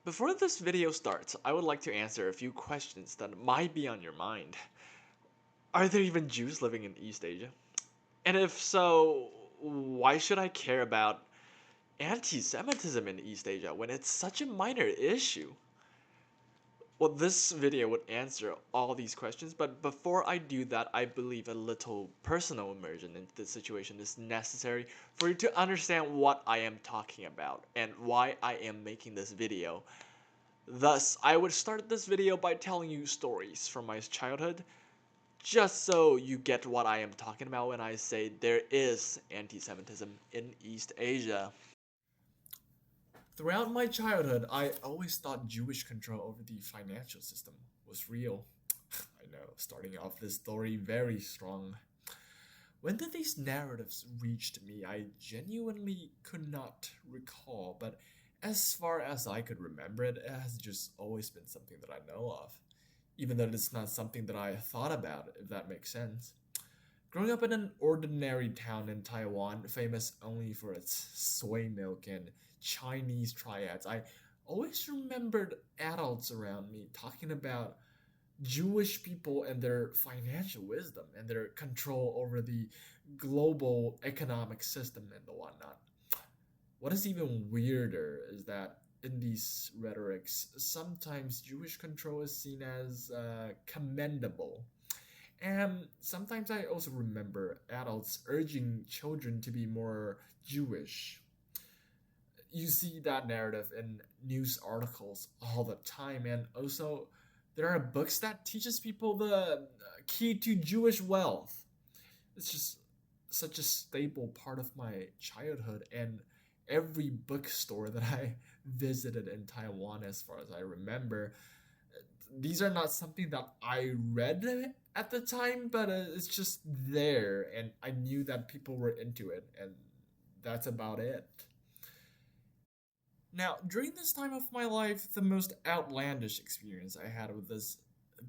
Before this video starts, I would like to answer a few questions that might be on your mind. Are there even Jews living in East Asia? And if so, why should I care about anti-Semitism in East Asia when it's such a minor issue? Well, this video would answer all these questions, but before I do that, I believe a little personal immersion into the situation is necessary for you to understand what I am talking about and why I am making this video. Thus, I would start this video by telling you stories from my childhood, just so you get what I am talking about when I say there is anti-Semitism in East Asia. Throughout my childhood, I always thought Jewish control over the financial system was real. I know, starting off this story very strong. When did these narratives reach me, I genuinely could not recall, but as far as I could remember it has just always been something that I know of, even though it's not something that I thought about, if that makes sense. Growing up in an ordinary town in Taiwan, famous only for its soy milk and Chinese triads, I always remembered adults around me talking about Jewish people and their financial wisdom and their control over the global economic system and the whatnot. What is even weirder is that in these rhetorics, sometimes Jewish control is seen as commendable. And sometimes I also remember adults urging children to be more Jewish. You see that narrative in news articles all the time, and also there are books that teaches people the key to Jewish wealth. It's just such a staple part of my childhood, and every bookstore that I visited in Taiwan, as far as I remember, these are not something that I read at the time, but it's just there, and I knew that people were into it, and that's about it. Now, during this time of my life, the most outlandish experience I had with this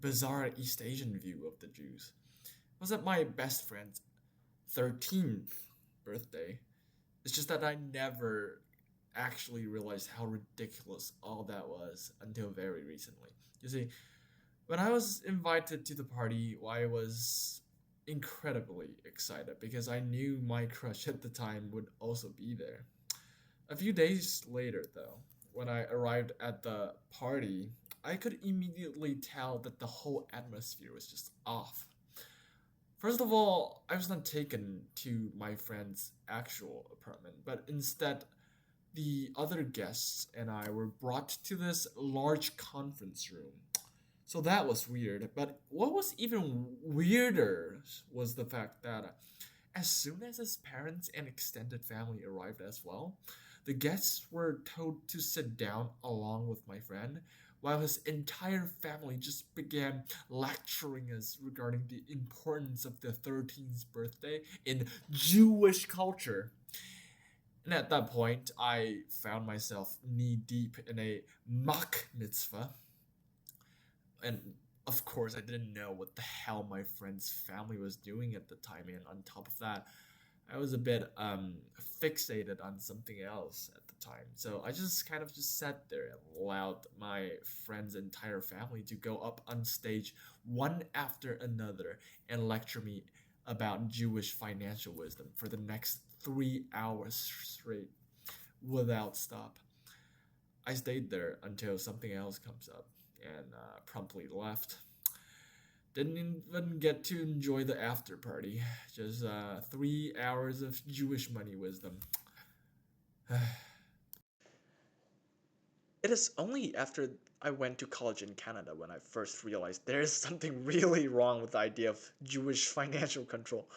bizarre East Asian view of the Jews was at my best friend's 13th birthday. It's just that I never actually realized how ridiculous all that was until very recently. You see, when I was invited to the party, I was incredibly excited because I knew my crush at the time would also be there. A few days later, though, when I arrived at the party, I could immediately tell that the whole atmosphere was just off. First of all, I was not taken to my friend's actual apartment, but instead, the other guests and I were brought to this large conference room. So that was weird. But what was even weirder was the fact that as soon as his parents and extended family arrived as well, the guests were told to sit down along with my friend, while his entire family just began lecturing us regarding the importance of the 13th birthday in Jewish culture. And at that point, I found myself knee deep in a mock mitzvah. And of course, I didn't know what the hell my friend's family was doing at the time. And on top of that, I was a bit fixated on something else at the time. So I just kind of just sat there and allowed my friend's entire family to go up on stage one after another and lecture me about Jewish financial wisdom for the next 3 hours straight without stop. I stayed there until something else comes up and promptly left. Didn't even get to enjoy the after party. Just 3 hours of Jewish money wisdom. It is only after I went to college in Canada when I first realized there is something really wrong with the idea of Jewish financial control.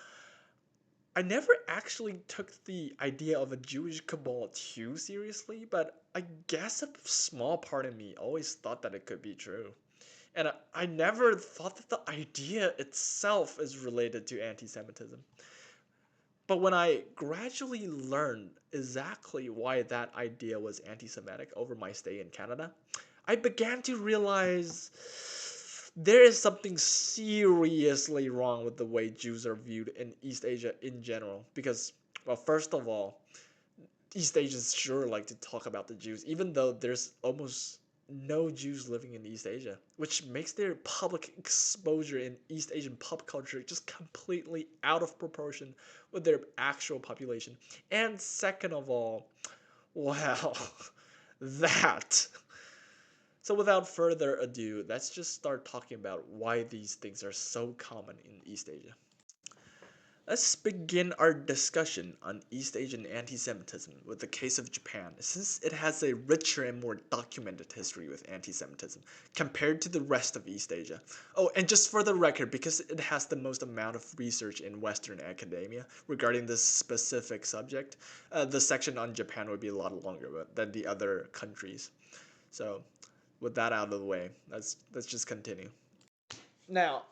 I never actually took the idea of a Jewish cabal too seriously, but I guess a small part of me always thought that it could be true. And I never thought that the idea itself is related to anti Semitism. But when I gradually learned exactly why that idea was anti Semitic over my stay in Canada, I began to realize there is something seriously wrong with the way Jews are viewed in East Asia in general. Because, well, first of all, East Asians sure like to talk about the Jews, even though there's almost no Jews living in East Asia, which makes their public exposure in East Asian pop culture just completely out of proportion with their actual population. And second of all, well, that. So without further ado, let's just start talking about why these things are so common in East Asia. Let's begin our discussion on East Asian anti-Semitism with the case of Japan, since it has a richer and more documented history with anti-Semitism compared to the rest of East Asia. Oh, and just for the record, because it has the most amount of research in Western academia regarding this specific subject, the section on Japan would be a lot longer than the other countries. So, with that out of the way, let's just continue. Now,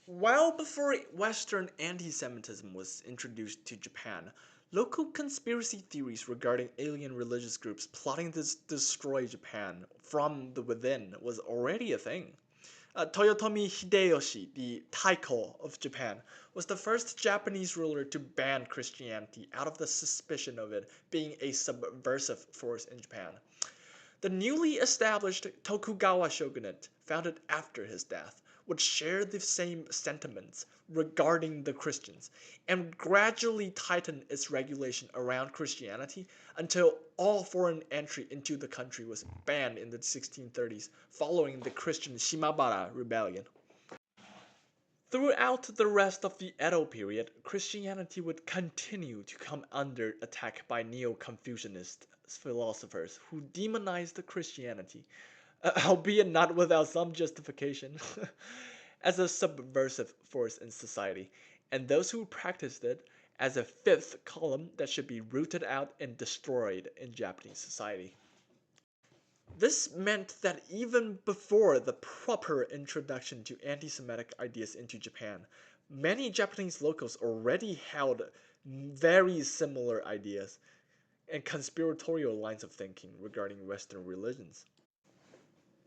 while before Western anti Semitism was introduced to Japan, local conspiracy theories regarding alien religious groups plotting to destroy Japan from the within was already a thing. Toyotomi Hideyoshi, the Taiko of Japan, was the first Japanese ruler to ban Christianity out of the suspicion of it being a subversive force in Japan. The newly established Tokugawa shogunate, founded after his death, would share the same sentiments regarding the Christians and gradually tighten its regulation around Christianity until all foreign entry into the country was banned in the 1630s following the Christian Shimabara rebellion. Throughout the rest of the Edo period, Christianity would continue to come under attack by Neo-Confucianist philosophers who demonized Christianity, albeit not without some justification, as a subversive force in society, and those who practiced it as a fifth column that should be rooted out and destroyed in Japanese society. This meant that even before the proper introduction to anti Semitic ideas into Japan, many Japanese locals already held very similar ideas and conspiratorial lines of thinking regarding Western religions.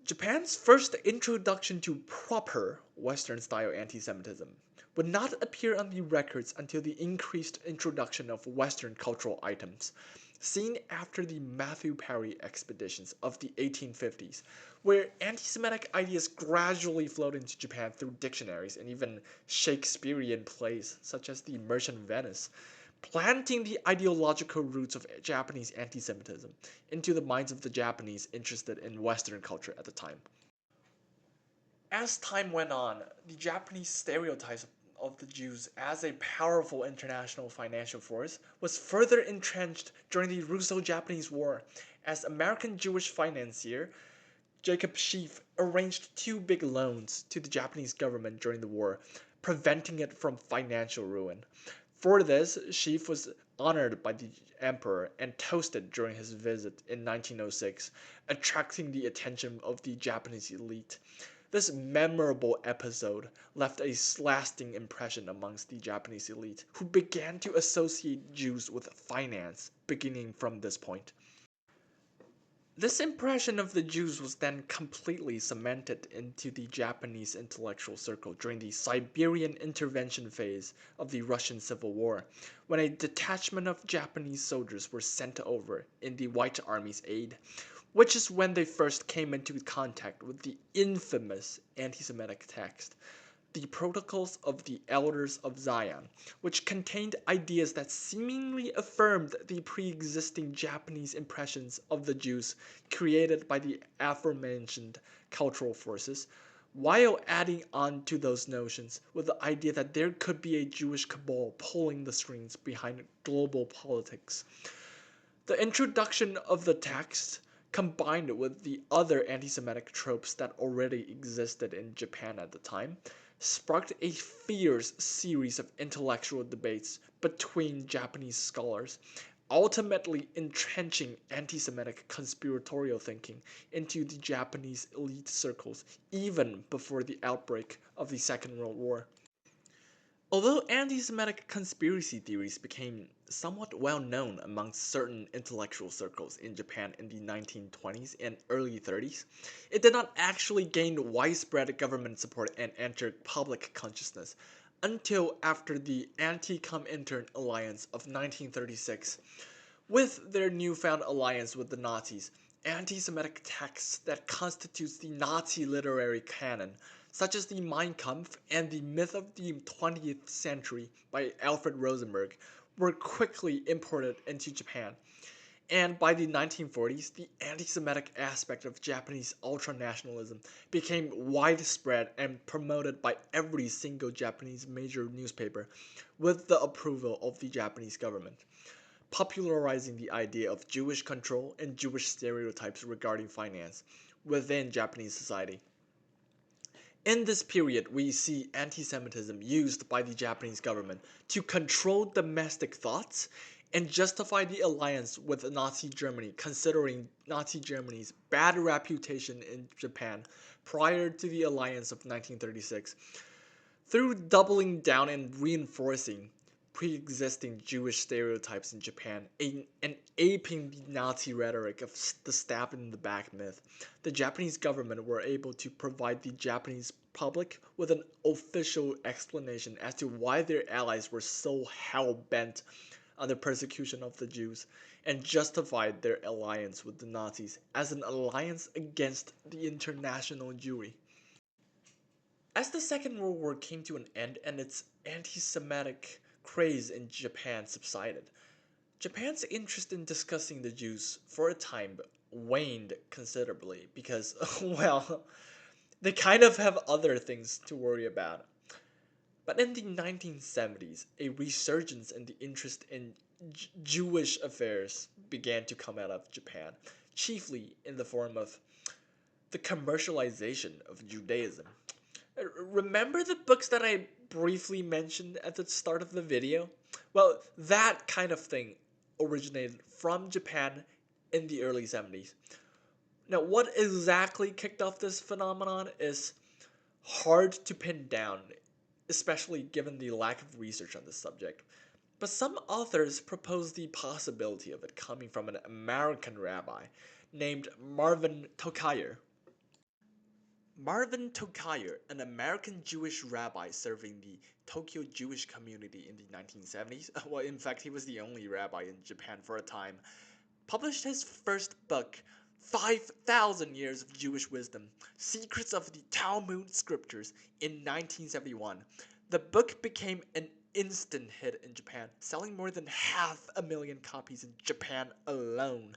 Japan's first introduction to proper Western style anti Semitism would not appear on the records until the increased introduction of Western cultural items, seen after the Matthew Perry expeditions of the 1850s, where anti Semitic ideas gradually flowed into Japan through dictionaries and even Shakespearean plays, such as The Merchant of Venice, planting the ideological roots of Japanese anti Semitism into the minds of the Japanese interested in Western culture at the time. As time went on, the Japanese stereotypes of the Jews as a powerful international financial force was further entrenched during the Russo Japanese War, as American Jewish financier Jacob Schiff arranged two big loans to the Japanese government during the war, preventing it from financial ruin. For this, Schiff was honored by the emperor and toasted during his visit in 1906, attracting the attention of the Japanese elite. This memorable episode left a lasting impression amongst the Japanese elite, who began to associate Jews with finance beginning from this point. This impression of the Jews was then completely cemented into the Japanese intellectual circle during the Siberian intervention phase of the Russian Civil War, when a detachment of Japanese soldiers were sent over in the White Army's aid, which is when they first came into contact with the infamous anti Semitic text, the Protocols of the Elders of Zion, which contained ideas that seemingly affirmed the pre existing Japanese impressions of the Jews created by the aforementioned cultural forces, while adding on to those notions with the idea that there could be a Jewish cabal pulling the strings behind global politics. The introduction of the text, combined with the other anti Semitic tropes that already existed in Japan at the time, sparked a fierce series of intellectual debates between Japanese scholars, ultimately entrenching anti Semitic conspiratorial thinking into the Japanese elite circles even before the outbreak of the Second World War. Although anti Semitic conspiracy theories became somewhat well known amongst certain intellectual circles in Japan in the 1920s and early 30s, it did not actually gain widespread government support and enter public consciousness until after the Anti-Comintern Alliance of 1936, with their newfound alliance with the Nazis anti-Semitic texts that constitutes the Nazi literary canon, such as the Mein Kampf and the Myth of the 20th Century by Alfred Rosenberg, were quickly imported into Japan. And by the 1940s, the anti-Semitic aspect of Japanese ultranationalism became widespread and promoted by every single Japanese major newspaper with the approval of the Japanese government, popularizing the idea of Jewish control and Jewish stereotypes regarding finance within Japanese society. In this period, we see anti-Semitism used by the Japanese government to control domestic thoughts and justify the alliance with Nazi Germany, considering Nazi Germany's bad reputation in Japan prior to the alliance of 1936. Through doubling down and reinforcing pre-existing Jewish stereotypes in Japan and aping the Nazi rhetoric of the stab in the back myth, the Japanese government were able to provide the Japanese public with an official explanation as to why their allies were so hell-bent on the persecution of the Jews and justified their alliance with the Nazis as an alliance against the international Jewry. As the Second World War came to an end and its anti Semitic craze in Japan subsided, Japan's interest in discussing the Jews for a time waned considerably because, well, they kind of have other things to worry about. But in the 1970s, a resurgence in the interest in Jewish affairs began to come out of Japan, chiefly in the form of the commercialization of Judaism. Remember the books that I briefly mentioned at the start of the video? Well, that kind of thing originated from Japan in the early 70s. Now, what exactly kicked off this phenomenon is hard to pin down, especially given the lack of research on this subject. But some authors propose the possibility of it coming from an American rabbi named Marvin Tokayer. Marvin Tokayer, an American Jewish rabbi serving the Tokyo Jewish community in the 1970s, well, in fact, he was the only rabbi in Japan for a time, published his first book, 5,000 Years of Jewish Wisdom, Secrets of the Talmud Scriptures, in 1971. The book became an instant hit in Japan, selling more than 500,000 copies in Japan alone,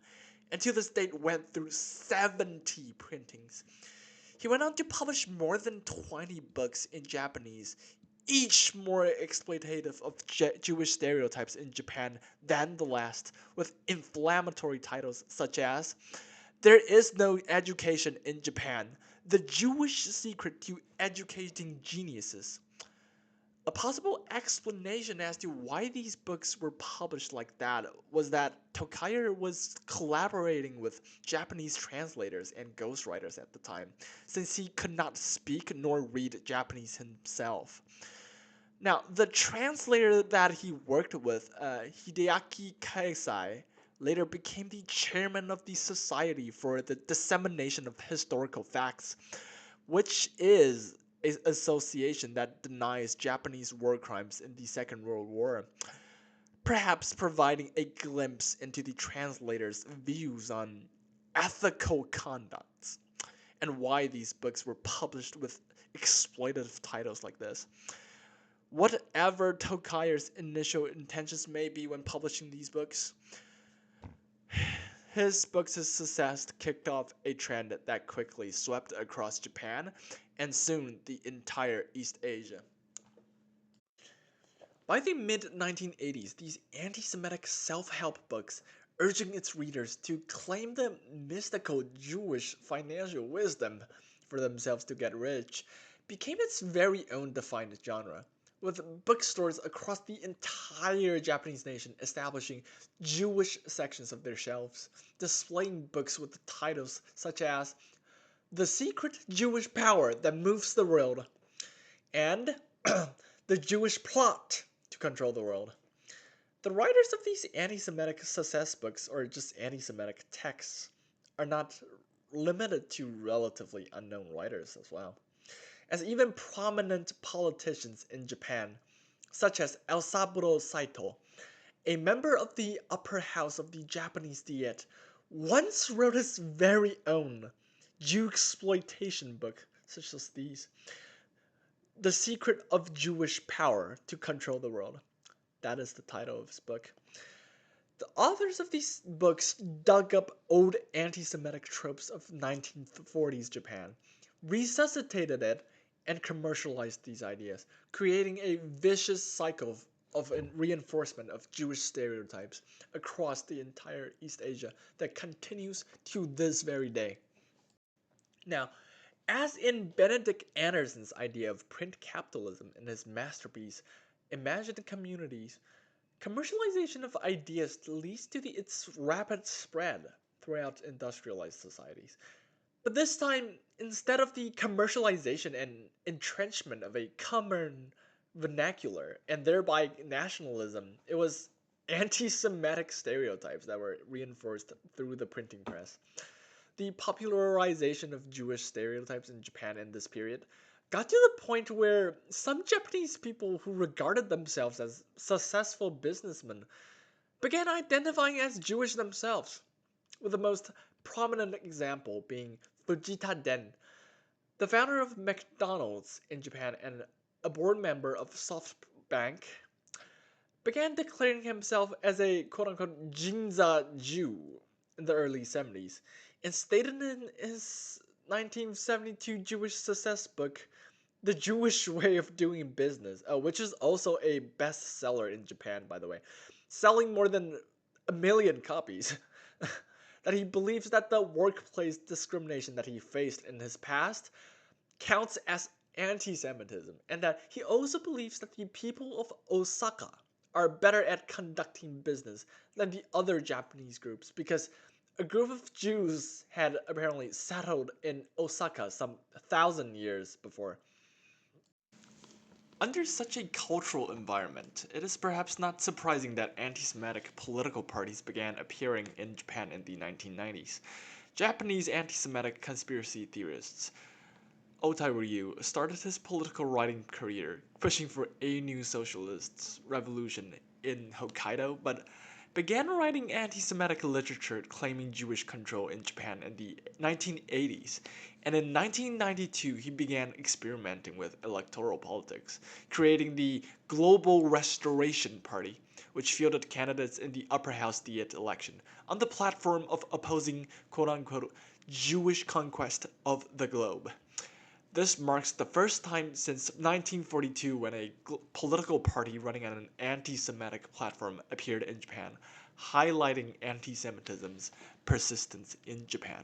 and to this date went through 70 printings. He went on to publish more than 20 books in Japanese, each more exploitative of Jewish stereotypes in Japan than the last, with inflammatory titles such as There is no education in Japan, The Jewish Secret to Educating Geniuses. A possible explanation as to why these books were published like that was that Tokayer was collaborating with Japanese translators and ghostwriters at the time, since he could not speak nor read Japanese himself. Now, the translator that he worked with, Hideaki Kaisai, later became the chairman of the Society for the Dissemination of Historical Facts, which is an association that denies Japanese war crimes in the Second World War, perhaps providing a glimpse into the translator's views on ethical conduct and why these books were published with exploitative titles like this. Whatever Tokayer's initial intentions may be when publishing these books, his books' success kicked off a trend that quickly swept across Japan and soon the entire East Asia. By the mid 1980s, these anti Semitic self help books urging its readers to claim the mystical Jewish financial wisdom for themselves to get rich became its very own defined genre, with bookstores across the entire Japanese nation establishing Jewish sections of their shelves, displaying books with titles such as The Secret Jewish Power That Moves the World and The Jewish Plot to Control the World. The writers of these anti Semitic success books, or just anti Semitic texts, are not limited to relatively unknown writers as well, as even prominent politicians in Japan, such as Elsaburo Saito, a member of the upper house of the Japanese Diet, once wrote his very own Jew exploitation book, such as these: The Secret of Jewish Power to Control the World. That is the title of his book. The authors of these books dug up old anti-Semitic tropes of 1940s Japan, resuscitated it, and commercialized these ideas, creating a vicious cycle of reinforcement of Jewish stereotypes across the entire East Asia that continues to this very day. Now, as in Benedict Anderson's idea of print capitalism in his masterpiece, Imagined Communities, commercialization of ideas leads to its rapid spread throughout industrialized societies. But this time, instead of the commercialization and entrenchment of a common vernacular and thereby nationalism, it was anti Semitic stereotypes that were reinforced through the printing press. The popularization of Jewish stereotypes in Japan in this period got to the point where some Japanese people who regarded themselves as successful businessmen began identifying as Jewish themselves, with the most prominent example being Fujita Den, the founder of McDonald's in Japan and a board member of SoftBank, began declaring himself as a quote-unquote Jinza Jew in the early 70s, and stated in his 1972 Jewish success book, The Jewish Way of Doing Business, which is also a bestseller in Japan, by the way, selling more than 1 million copies, that he believes that the workplace discrimination that he faced in his past counts as anti-Semitism, and that he also believes that the people of Osaka are better at conducting business than the other Japanese groups because a group of Jews had apparently settled in Osaka some 1,000 years before. Under such a cultural environment, it is perhaps not surprising that anti-Semitic political parties began appearing in Japan in the 1990s. Japanese anti-Semitic conspiracy theorists Otai Ryu started his political writing career pushing for a new socialist revolution in Hokkaido, but began writing anti-Semitic literature claiming Jewish control in Japan in the 1980s. And in 1992, he began experimenting with electoral politics, creating the Global Restoration Party, which fielded candidates in the upper house Diet election on the platform of opposing quote-unquote Jewish conquest of the globe. This marks the first time since 1942 when a political party running on an anti-Semitic platform appeared in Japan, highlighting anti-Semitism's persistence in Japan.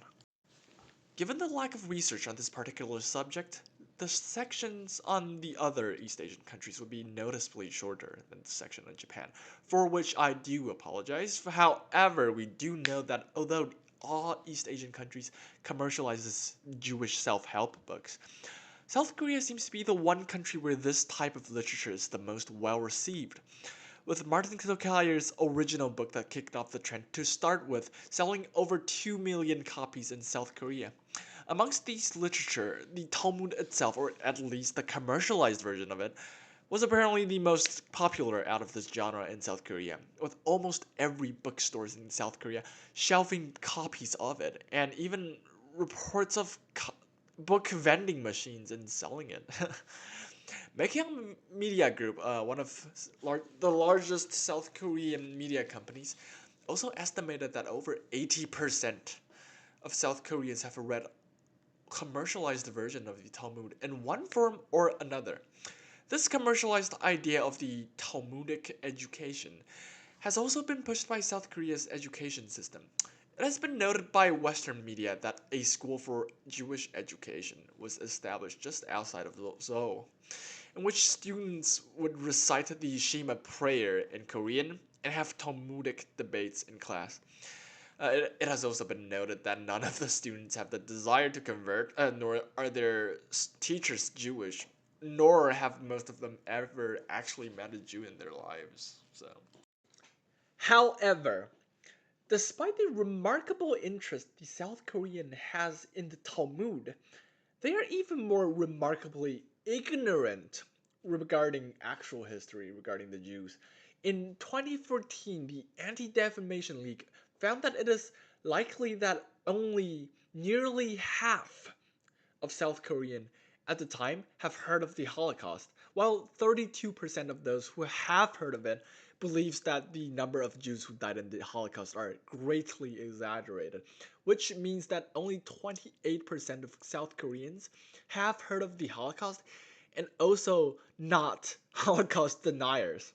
Given the lack of research on this particular subject, the sections on the other East Asian countries would be noticeably shorter than the section on Japan, for which I do apologize. However, we do know that although all East Asian countries commercializes Jewish self-help books, South Korea seems to be the one country where this type of literature is the most well received, with Martin Kayer's original book that kicked off the trend to start with, selling over 2 million copies in South Korea. Amongst these literature, the Talmud itself, or at least the commercialized version of it, was apparently the most popular out of this genre in South Korea, with almost every bookstore in South Korea shelving copies of it, and even reports of book vending machines and selling it. Mekyang Media Group, one of the largest South Korean media companies, also estimated that over 80% of South Koreans have read commercialized version of the Talmud in one form or another. This commercialized idea of the Talmudic education has also been pushed by South Korea's education system. It has been noted by Western media that a school for Jewish education was established just outside of Seoul, in which students would recite the Shema prayer in Korean and have Talmudic debates in class. It has also been noted that none of the students have the desire to convert, nor are their teachers Jewish, nor have most of them ever actually met a Jew in their lives. So, however, despite the remarkable interest the South Korean has in the Talmud, they are even more remarkably ignorant regarding actual history regarding the Jews. In 2014, the Anti Defamation League found that it is likely that only nearly half of South Korean at the time have heard of the Holocaust, while 32% of those who have heard of it believes that the number of Jews who died in the Holocaust are greatly exaggerated, which means that only 28% of South Koreans have heard of the Holocaust and also not Holocaust deniers.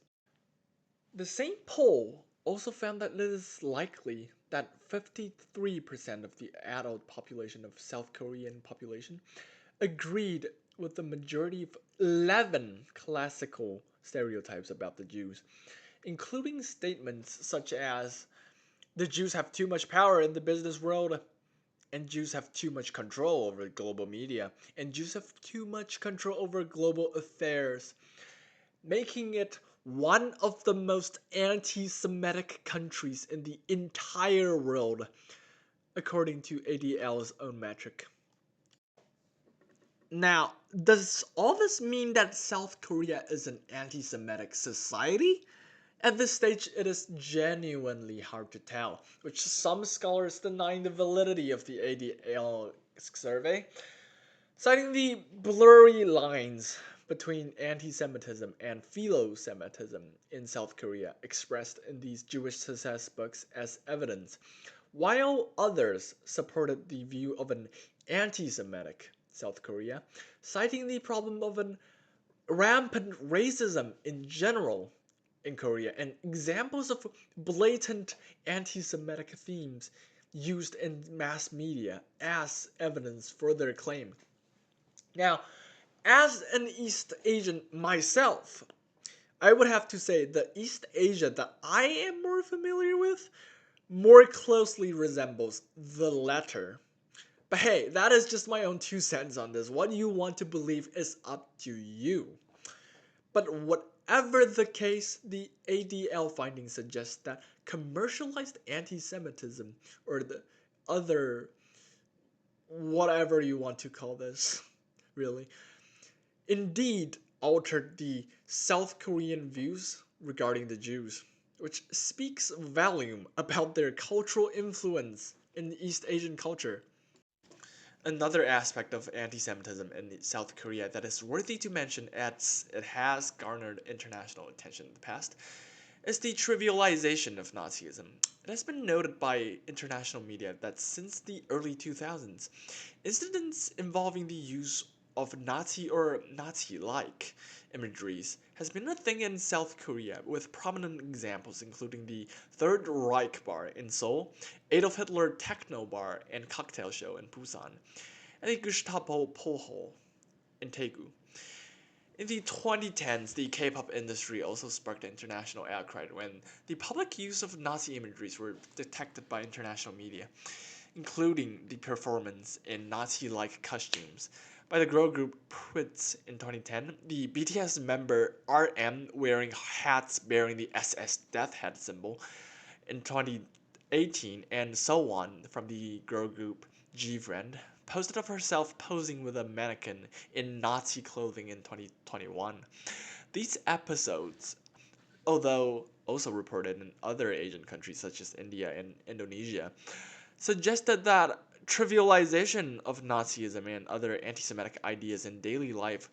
The same poll also found that it is likely that 53% of the adult population of South Korean population agreed with the majority of 11 classical stereotypes about the Jews, including statements such as the Jews have too much power in the business world, and Jews have too much control over global media, and Jews have too much control over global affairs, making it one of the most anti Semitic countries in the entire world, according to ADL's own metric. Now, does all this mean that South Korea is an anti Semitic society? At this stage, it is genuinely hard to tell, which some scholars denying the validity of the ADL survey, citing the blurry lines between anti Semitism and philo Semitism in South Korea expressed in these Jewish success books as evidence, while others supported the view of an anti Semitic South Korea, citing the problem of an rampant racism in general in Korea and examples of blatant anti Semitic themes used in mass media as evidence for their claim. Now, as an East Asian myself, I would have to say the East Asia that I am more familiar with more closely resembles the latter. But hey, that is just my own 2 cents on this. What you want to believe is up to you. But whatever the case, the ADL findings suggest that commercialized anti Semitism, or the other, whatever you want to call this, really, indeed altered the South Korean views regarding the Jews, which speaks volume about their cultural influence in East Asian culture. Another aspect of anti-Semitism in South Korea that is worthy to mention as it has garnered international attention in the past is the trivialization of Nazism. It has been noted by international media that since the early 2000s, incidents involving the use of Nazi or Nazi-like imageries has been a thing in South Korea, with prominent examples including the Third Reich Bar in Seoul, Adolf Hitler Techno Bar and Cocktail Show in Busan, and the Gestapo Pool Hole in Daegu. In the 2010s, the K-pop industry also sparked international outcry when the public use of Nazi imageries were detected by international media, including the performance in Nazi-like costumes by the girl group Pritz in 2010, the BTS member RM wearing hats bearing the SS Death Head symbol in 2018, and so on from the girl group G-Friend, posted of herself posing with a mannequin in Nazi clothing in 2021. These episodes, although also reported in other Asian countries such as India and Indonesia, suggested that trivialization of Nazism and other anti Semitic ideas in daily life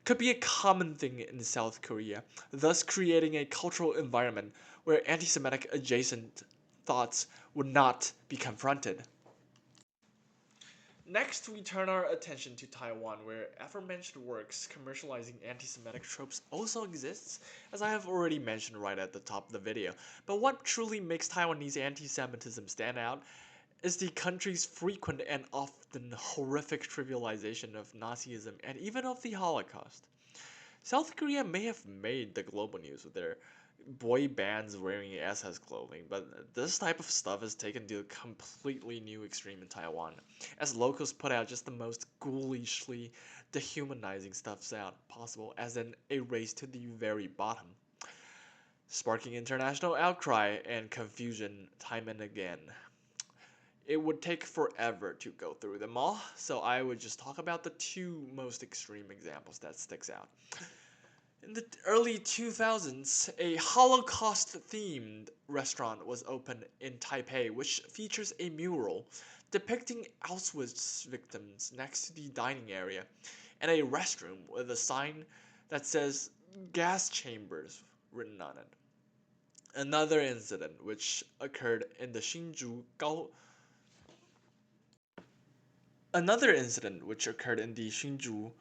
could be a common thing in South Korea, thus creating a cultural environment where anti Semitic adjacent thoughts would not be confronted. Next, we turn our attention to Taiwan, where aforementioned works commercializing anti-Semitic tropes also exists, as I have already mentioned right at the top of the video. But what truly makes Taiwanese anti-Semitism stand out is the country's frequent and often horrific trivialization of Nazism and even of the Holocaust. South Korea may have made the global news with their boy bands wearing SS clothing, but this type of stuff is taken to a completely new extreme in Taiwan, as locals put out just the most ghoulishly dehumanizing stuffs out possible, as in a race to the very bottom, sparking international outcry and confusion time and again. It would take forever to go through them all, so I would just talk about the two most extreme examples that sticks out. In the early 2000s, a Holocaust-themed restaurant was opened in Taipei, which features a mural depicting Auschwitz victims next to the dining area, and a restroom with a sign that says gas chambers written on it. Another incident which occurred in the Hsinchu Gao Another incident which occurred in the Hsinchu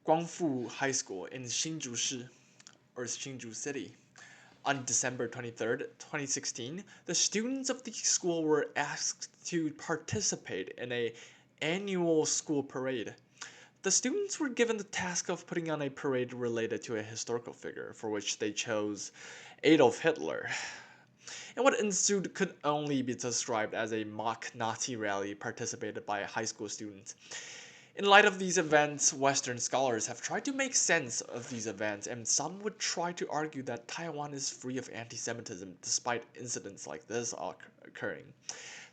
Guangfu High School in Hsinchu City. On December 23rd, 2016, the students of the school were asked to participate in a annual school parade. The students were given the task of putting on a parade related to a historical figure, for which they chose Adolf Hitler. And what ensued could only be described as a mock Nazi rally participated by high school students. In light of these events, Western scholars have tried to make sense of these events, and some would try to argue that Taiwan is free of anti-Semitism despite incidents like this occurring,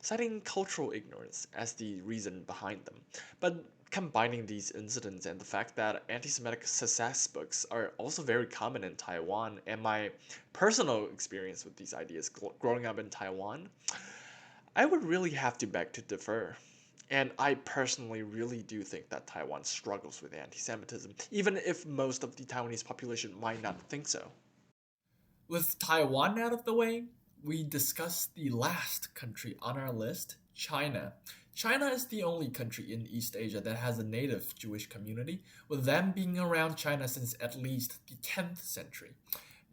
citing cultural ignorance as the reason behind them. But combining these incidents and the fact that anti-Semitic success books are also very common in Taiwan, and my personal experience with these ideas growing up in Taiwan, I would really have to beg to differ. And I personally really do think that Taiwan struggles with anti Semitism, even if most of the Taiwanese population might not think so. With Taiwan out of the way, we discuss the last country on our list, China. China is the only country in East Asia that has a native Jewish community, with them being around China since at least the 10th century.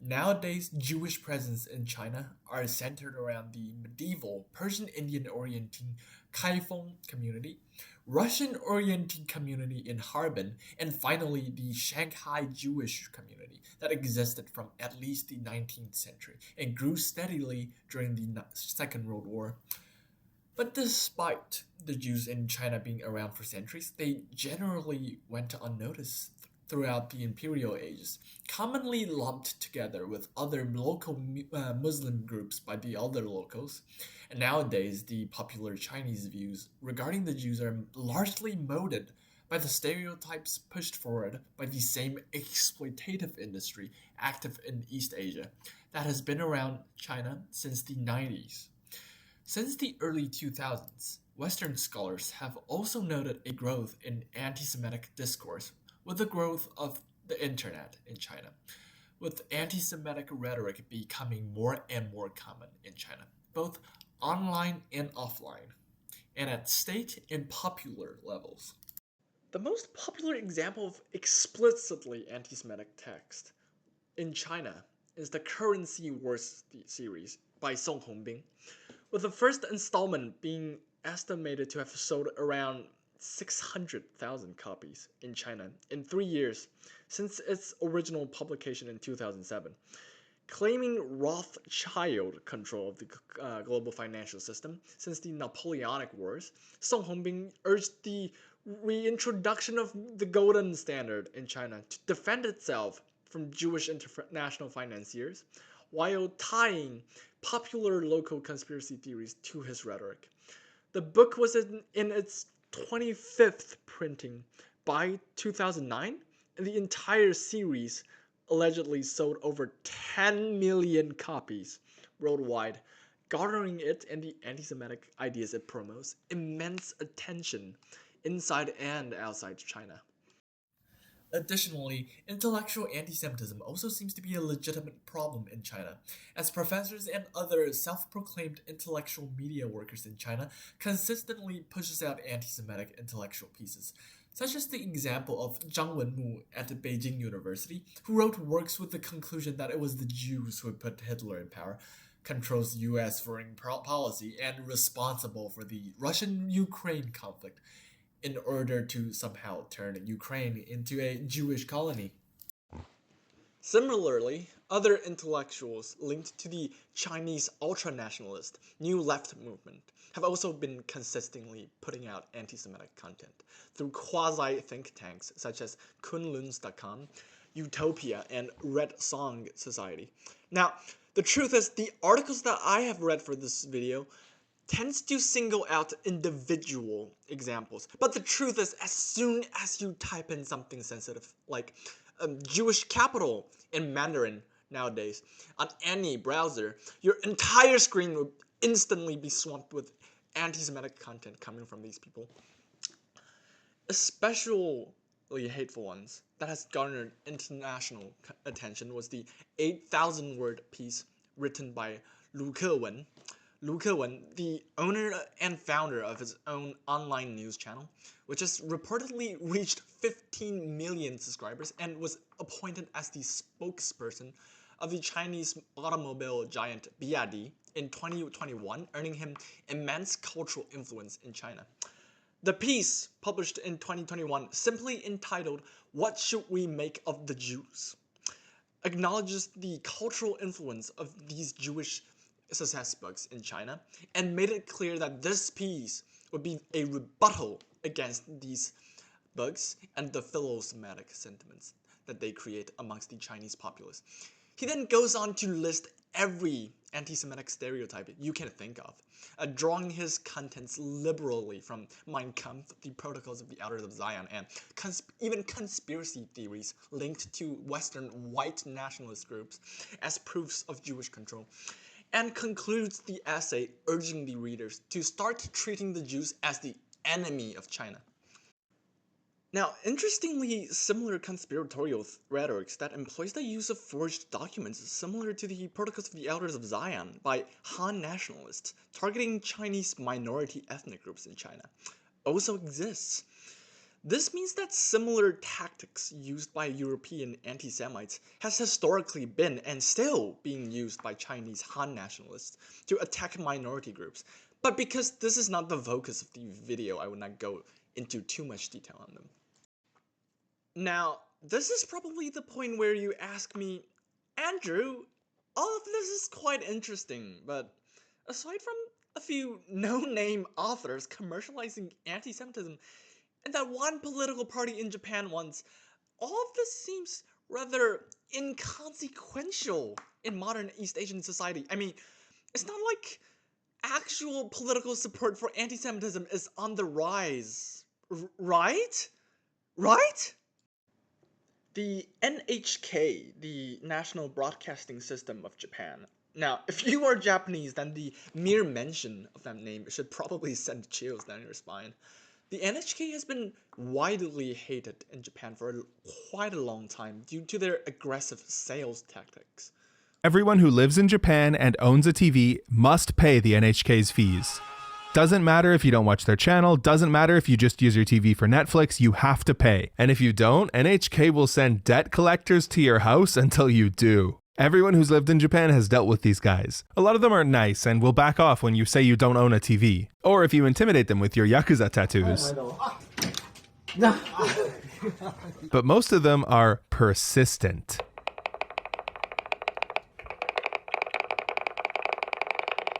Nowadays, Jewish presence in China are centered around the medieval Persian Indian orienting Kaifeng community, Russian orienting community in Harbin, and finally the Shanghai Jewish community that existed from at least the 19th century and grew steadily during the Second World War. But despite the Jews in China being around for centuries, they generally went unnoticed throughout the imperial ages, commonly lumped together with other local Muslim groups by the other locals. And nowadays, the popular Chinese views regarding the Jews are largely molded by the stereotypes pushed forward by the same exploitative industry active in East Asia that has been around China since the 90s. Since the early 2000s, Western scholars have also noted a growth in anti Semitic discourse with the growth of the internet in China, with anti Semitic rhetoric becoming more and more common in China, both online and offline, and at state and popular levels. The most popular example of explicitly anti Semitic text in China is the Currency Wars series by Song Hongbing, with the first installment being estimated to have sold around 600,000 copies in China in 3 years since its original publication in 2007. Claiming Rothschild control of the global financial system since the Napoleonic Wars, Song Hongbing urged the reintroduction of the golden standard in China to defend itself from Jewish international financiers, while tying popular local conspiracy theories to his rhetoric. The book was in its 25th printing by 2009, and the entire series allegedly sold over 10 million copies worldwide, garnering it and the anti Semitic ideas it promotes immense attention inside and outside China. Additionally, intellectual anti Semitism also seems to be a legitimate problem in China, as professors and other self proclaimed intellectual media workers in China consistently pushes out anti Semitic intellectual pieces, such as the example of Zhang Wenmu at Beijing University, who wrote works with the conclusion that it was the Jews who had put Hitler in power, controls US foreign policy, and responsible for the Russian Ukraine conflict in order to somehow turn Ukraine into a Jewish colony. Similarly, other intellectuals linked to the Chinese ultranationalist New Left movement have also been consistently putting out anti Semitic content through quasi think tanks such as Kunluns.com, Utopia, and Red Song Society. Now, the truth is, the articles that I have read for this video tends to single out individual examples. But the truth is, as soon as you type in something sensitive, like Jewish capital in Mandarin nowadays on any browser, your entire screen would instantly be swamped with anti-Semitic content coming from these people. Especially hateful ones that has garnered international attention was the 8,000 word piece written by Lu Kewen. Lu Kewen, the owner and founder of his own online news channel, which has reportedly reached 15 million subscribers and was appointed as the spokesperson of the Chinese automobile giant BYD in 2021, earning him immense cultural influence in China. The piece, published in 2021, simply entitled "What Should We Make of the Jews?" acknowledges the cultural influence of these Jewish success bugs in China and made it clear that this piece would be a rebuttal against these bugs and the philo-Semitic sentiments that they create amongst the Chinese populace. He then goes on to list every anti-Semitic stereotype you can think of, drawing his contents liberally from Mein Kampf, the Protocols of the Elders of Zion, and even conspiracy theories linked to Western white nationalist groups as proofs of Jewish control, and concludes the essay urging the readers to start treating the Jews as the enemy of China. Now, interestingly, similar conspiratorial rhetoric that employs the use of forged documents similar to the Protocols of the Elders of Zion by Han nationalists targeting Chinese minority ethnic groups in China also exists. This means that similar tactics used by European anti-Semites has historically been and still being used by Chinese Han nationalists to attack minority groups. But because this is not the focus of the video, I would not go into too much detail on them. Now, this is probably the point where you ask me, Andrew, all of this is quite interesting, but aside from a few no-name authors commercializing anti-Semitism and that one political party in Japan once, all of this seems rather inconsequential in modern East Asian society. I mean, it's not like actual political support for anti-Semitism is on the rise, right? Right? The NHK, the National Broadcasting System of Japan. Now, if you are Japanese, then the mere mention of that name should probably send chills down your spine. The NHK has been widely hated in Japan for quite a long time due to their aggressive sales tactics. Everyone who lives in Japan and owns a TV must pay the NHK's fees. Doesn't matter if you don't watch their channel, doesn't matter if you just use your TV for Netflix, you have to pay. And if you don't, NHK will send debt collectors to your house until you do. Everyone who's lived in Japan has dealt with these guys. A lot of them are nice and will back off when you say you don't own a TV. Or if you intimidate them with your Yakuza tattoos. But most of them are persistent.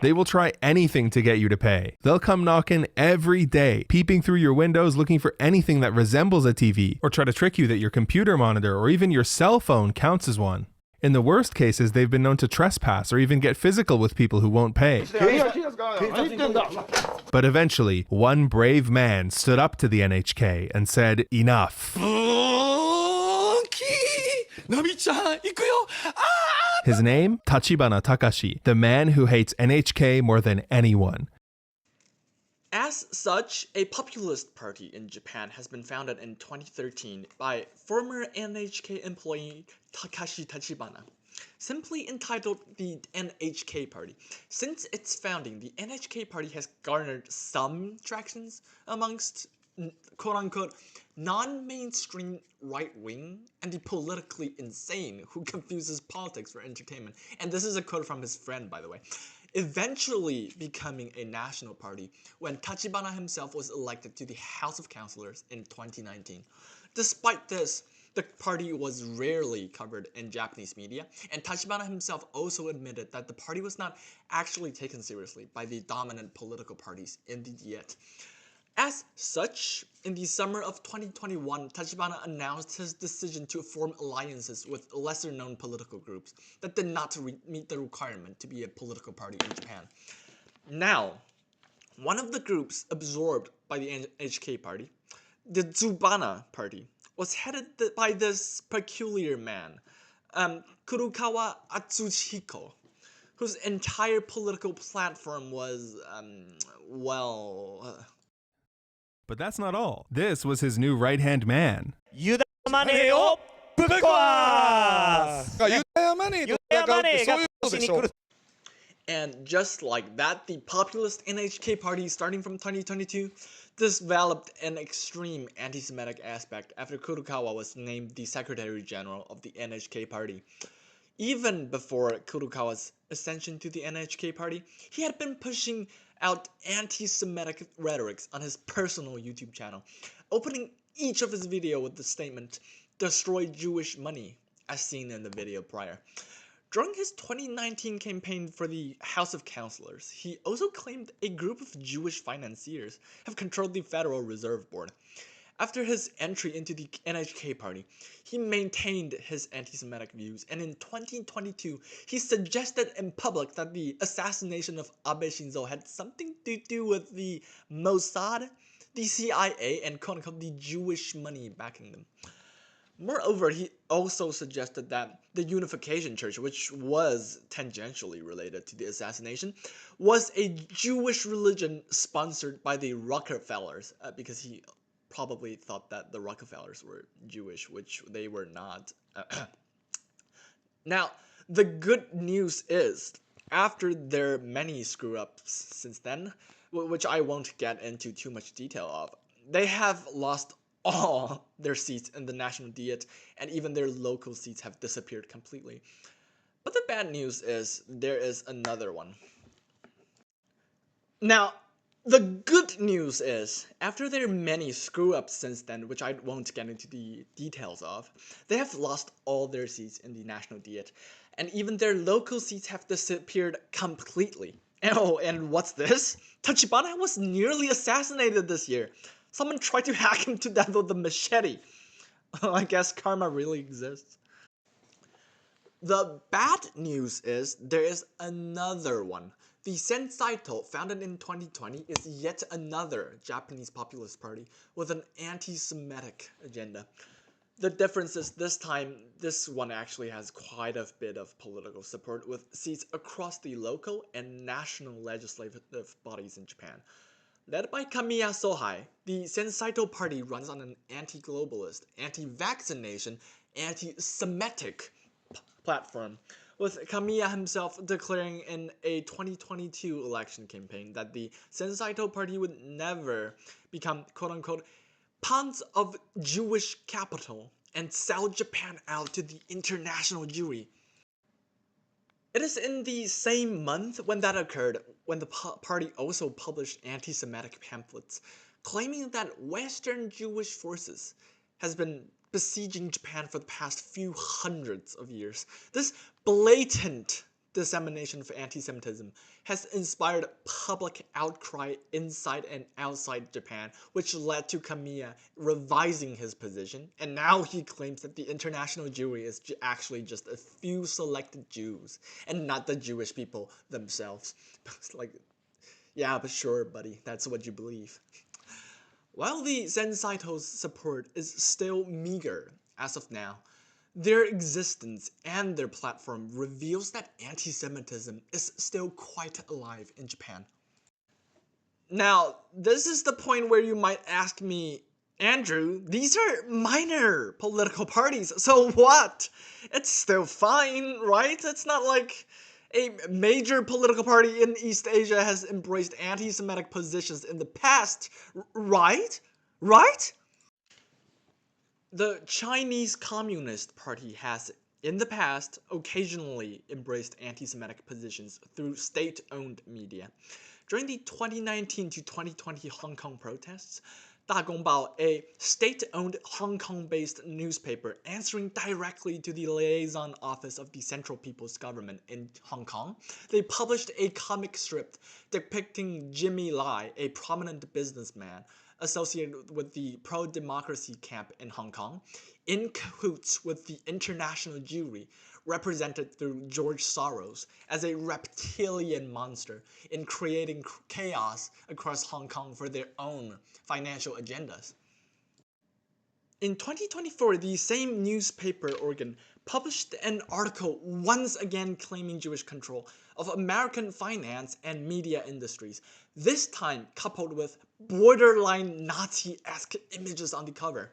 They will try anything to get you to pay. They'll come knocking every day, peeping through your windows looking for anything that resembles a TV, or try to trick you that your computer monitor or even your cell phone counts as one. In the worst cases, they've been known to trespass or even get physical with people who won't pay. But eventually, one brave man stood up to the NHK and said, "Enough." His name? Tachibana Takashi, the man who hates NHK more than anyone. As such, a populist party in Japan has been founded in 2013 by former NHK employee Takashi Tachibana, simply entitled the NHK Party. Since its founding, the NHK Party has garnered some tractions amongst quote-unquote non-mainstream right-wing and the politically insane who confuses politics for entertainment. And this is a quote from his friend, by the way. Eventually becoming a national party when Tachibana himself was elected to the House of Councilors in 2019. Despite this, the party was rarely covered in Japanese media, and Tachibana himself also admitted that the party was not actually taken seriously by the dominant political parties in the Diet. As such, in the summer of 2021, Tachibana announced his decision to form alliances with lesser-known political groups that did not meet the requirement to be a political party in Japan. Now, one of the groups absorbed by the NHK Party, the Tsubana Party, was headed by this peculiar man, Kurukawa Atsuhiko, whose entire political platform was, But that's not all. This was his new right-hand man. 유다 마네요 불꽃! ユダヤマネーと戦うってそういうことでしょ。 And just like that, the populist NHK party, starting from 2022, developed an extreme anti-Semitic aspect after Kurukawa was named the Secretary General of the NHK party. Even before Kurukawa's ascension to the NHK party, he had been pushing out anti-Semitic rhetorics on his personal YouTube channel, opening each of his videos with the statement, "Destroy Jewish money," as seen in the video prior. During his 2019 campaign for the House of Councilors, he also claimed a group of Jewish financiers have controlled the Federal Reserve Board. After his entry into the NHK party, he maintained his anti-Semitic views, and in 2022, he suggested in public that the assassination of Abe Shinzo had something to do with the Mossad, the CIA, and quote-unquote the Jewish money backing them. Moreover, he also suggested that the Unification Church, which was tangentially related to the assassination, was a Jewish religion sponsored by the Rockefellers, because he probably thought that the Rockefellers were Jewish, which they were not. Now, the good news is, after their many screw-ups since then, which I won't get into too much detail of, they have lost all their seats in the National Diet, and even their local seats have disappeared completely. But the bad news is, there is another one. Now, the good news is, after their many screw-ups since then, which I won't get into the details of, they have lost all their seats in the National Diet, and even their local seats have disappeared completely. Oh, and what's this? Tachibana was nearly assassinated this year. Someone tried to hack him to death with a machete. I guess karma really exists. The bad news is, there is another one. The Sensaito, founded in 2020, is yet another Japanese populist party with an anti-Semitic agenda. The difference is, this time, this one actually has quite a bit of political support, with seats across the local and national legislative bodies in Japan. Led by Kamiya Sohei, the Sensaito party runs on an anti-globalist, anti-vaccination, anti-Semitic platform, with Kamiya himself declaring in a 2022 election campaign that the Sensaito party would never become quote-unquote pawns of Jewish capital and sell Japan out to the international Jewry. It is in the same month when that occurred when the party also published anti-Semitic pamphlets claiming that Western Jewish forces has been besieging Japan for the past few hundreds of years. This blatant dissemination of anti-Semitism has inspired public outcry inside and outside Japan, which led to Kamiya revising his position, and now he claims that the international Jewry is actually just a few selected Jews, and not the Jewish people themselves. Like, yeah, but sure, buddy, that's what you believe. While the Sensaito's support is still meager as of now, their existence and their platform reveals that anti-Semitism is still quite alive in Japan. Now, this is the point where you might ask me, Andrew, these are minor political parties, so what? It's still fine, right? It's not like a major political party in East Asia has embraced anti-Semitic positions in the past, right? Right? The Chinese Communist Party has, in the past, occasionally embraced anti-Semitic positions through state-owned media. During the 2019 to 2020 Hong Kong protests, Dagongbao, a state-owned Hong Kong-based newspaper answering directly to the liaison office of the Central People's Government in Hong Kong, they published a comic strip depicting Jimmy Lai, a prominent businessman associated with the pro-democracy camp in Hong Kong, in cahoots with the international Jewry, represented through George Soros as a reptilian monster in creating chaos across Hong Kong for their own financial agendas. In 2024, the same newspaper organ published an article once again claiming Jewish control of American finance and media industries, this time coupled with borderline Nazi-esque images on the cover.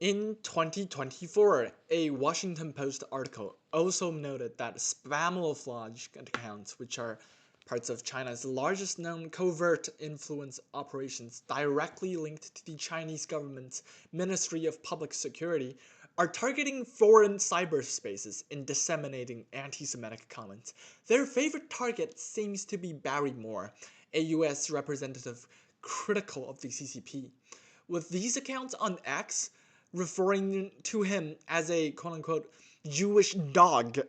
In 2024, a Washington Post article also noted that spamouflage accounts, which are parts of China's largest known covert influence operations directly linked to the Chinese government's Ministry of Public Security, are targeting foreign cyberspaces and disseminating anti-Semitic comments. Their favorite target seems to be Barry Moore, a U.S. representative critical of the CCP. With these accounts on X referring to him as a quote-unquote Jewish dog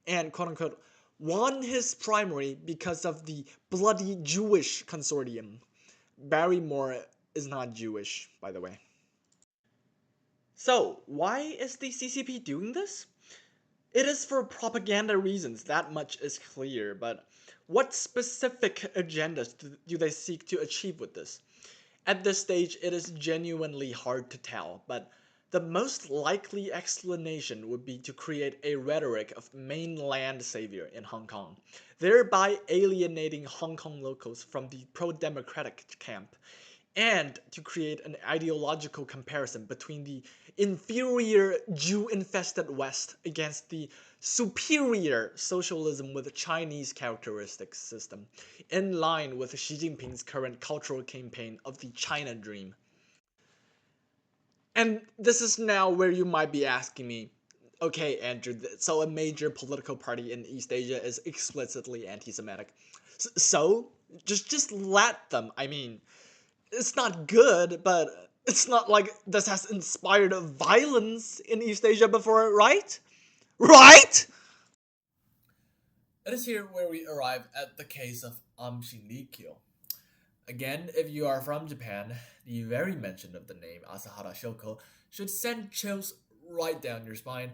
and quote-unquote won his primary because of the bloody Jewish consortium. Barry Moore is not Jewish, by the way. So, why is the CCP doing this? It is for propaganda reasons, that much is clear, but what specific agendas do they seek to achieve with this? At this stage, it is genuinely hard to tell, but the most likely explanation would be to create a rhetoric of mainland savior in Hong Kong, thereby alienating Hong Kong locals from the pro-democratic camp, and to create an ideological comparison between the inferior Jew-infested West against the superior socialism with Chinese characteristics system, in line with Xi Jinping's current cultural campaign of the China Dream. And this is now where you might be asking me, okay, Andrew, so a major political party in East Asia is explicitly anti-Semitic. So, just let them. I mean, it's not good, but it's not like this has inspired violence in East Asia before, right? Right? It is here where we arrive at the case of Shinrikyo. Again, if you are from Japan, the very mention of the name Asahara Shoko should send chills right down your spine.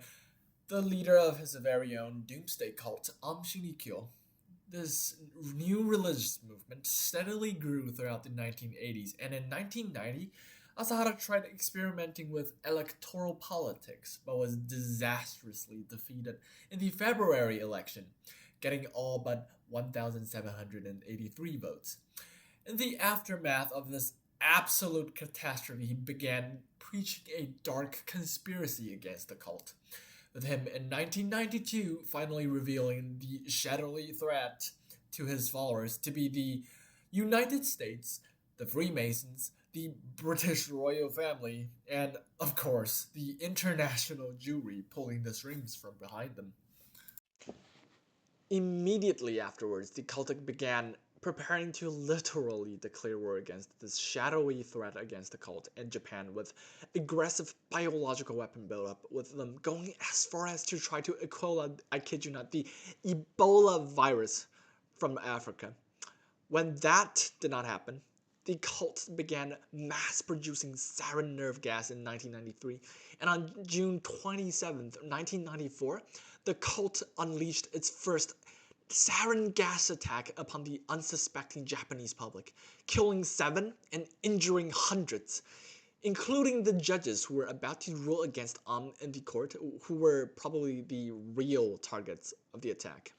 The leader of his very own doomsday cult, Shinrikyo. This new religious movement steadily grew throughout the 1980s, and in 1990, Asahara tried experimenting with electoral politics, but was disastrously defeated in the February election, getting all but 1,783 votes. In the aftermath of this absolute catastrophe, he began preaching a dark conspiracy against the cult, with him in 1992 finally revealing the shadowy threat to his followers to be the United States, the Freemasons, the British royal family, and, of course, the international Jewry pulling the strings from behind them. Immediately afterwards, the cultic began preparing to literally declare war against this shadowy threat against the cult in Japan with aggressive biological weapon buildup, with them going as far as to try to equal, I kid you not, the Ebola virus from Africa. When that did not happen, the cult began mass producing sarin nerve gas in 1993, and on June 27th, 1994, the cult unleashed its first sarin gas attack upon the unsuspecting Japanese public, killing 7 and injuring hundreds, including the judges who were about to rule against in the court, who were probably the real targets of the attack.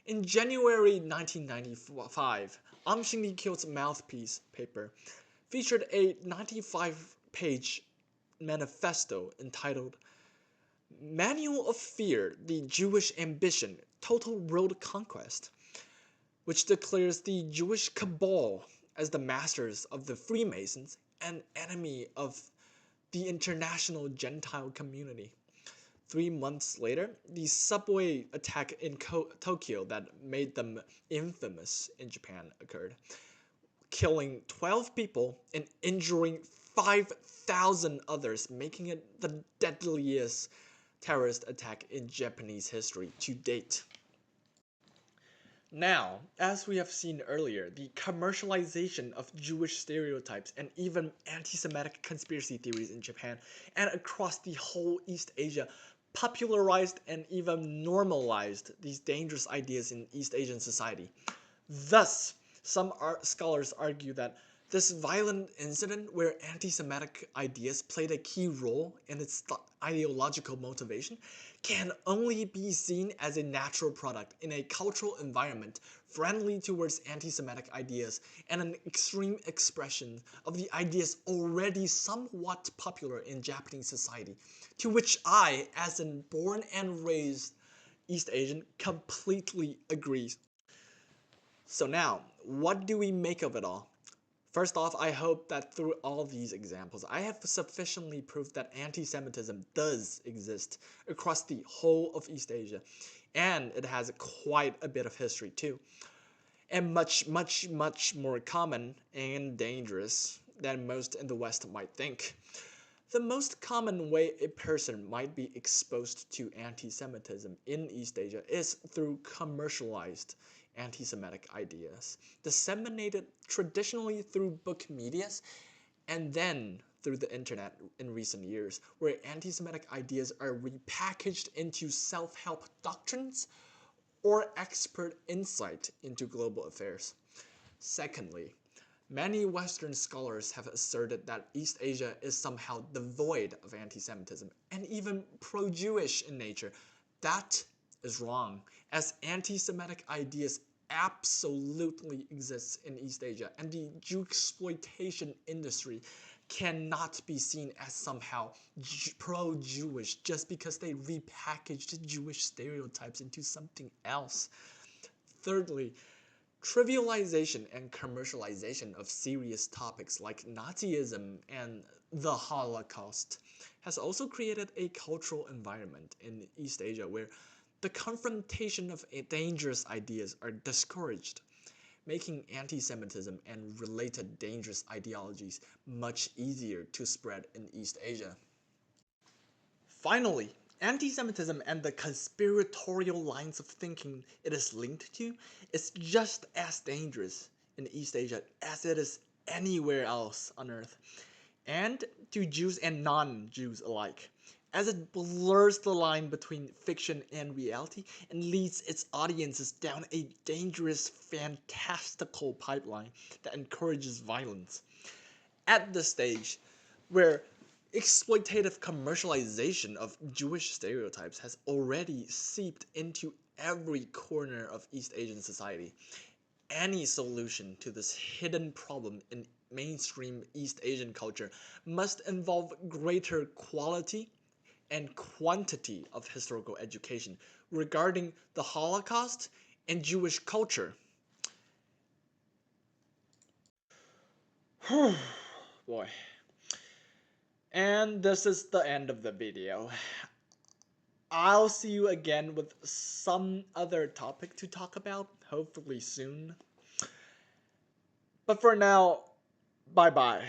In January 1995, Shinrikyo's mouthpiece paper featured a 95-page manifesto entitled Manual of Fear, the Jewish Ambition, Total World Conquest, which declares the Jewish cabal as the masters of the Freemasons and enemy of the international Gentile community. 3 months later, the subway attack in Tokyo that made them infamous in Japan occurred, killing 12 people and injuring 5,000 others, making it the deadliest terrorist attack in Japanese history to date. Now, as we have seen earlier, the commercialization of Jewish stereotypes and even anti-Semitic conspiracy theories in Japan and across the whole East Asia popularized and even normalized these dangerous ideas in East Asian society. Thus, some scholars argue that This violent incident where anti-Semitic ideas played a key role in its ideological motivation can only be seen as a natural product in a cultural environment friendly towards anti-Semitic ideas and an extreme expression of the ideas already somewhat popular in Japanese society, to which I, as a born and raised East Asian, completely agree. So now, what do we make of it all? First off, I hope that through all these examples, I have sufficiently proved that anti-Semitism does exist across the whole of East Asia, and it has quite a bit of history too, and much, much, much more common and dangerous than most in the West might think. The most common way a person might be exposed to anti-Semitism in East Asia is through commercialized anti-Semitic ideas, disseminated traditionally through book medias and then through the internet in recent years, where anti-Semitic ideas are repackaged into self-help doctrines or expert insight into global affairs. Secondly, many Western scholars have asserted that East Asia is somehow devoid of anti-Semitism and even pro-Jewish in nature. That is wrong, as anti-Semitic ideas absolutely exists in East Asia, and the Jew exploitation industry cannot be seen as somehow pro-Jewish just because they repackaged Jewish stereotypes into something else. Thirdly, trivialization and commercialization of serious topics like Nazism and the Holocaust has also created a cultural environment in East Asia where the confrontation of dangerous ideas are discouraged, making anti-Semitism and related dangerous ideologies much easier to spread in East Asia. Finally, anti-Semitism and the conspiratorial lines of thinking it is linked to is just as dangerous in East Asia as it is anywhere else on Earth, and to Jews and non-Jews alike, as it blurs the line between fiction and reality and leads its audiences down a dangerous, fantastical pipeline that encourages violence. At the stage where exploitative commercialization of Jewish stereotypes has already seeped into every corner of East Asian society, any solution to this hidden problem in mainstream East Asian culture must involve greater quality and quantity of historical education regarding the Holocaust and Jewish culture. Boy. And this is the end of the video. I'll see you again with some other topic to talk about, hopefully soon. But for now, bye bye.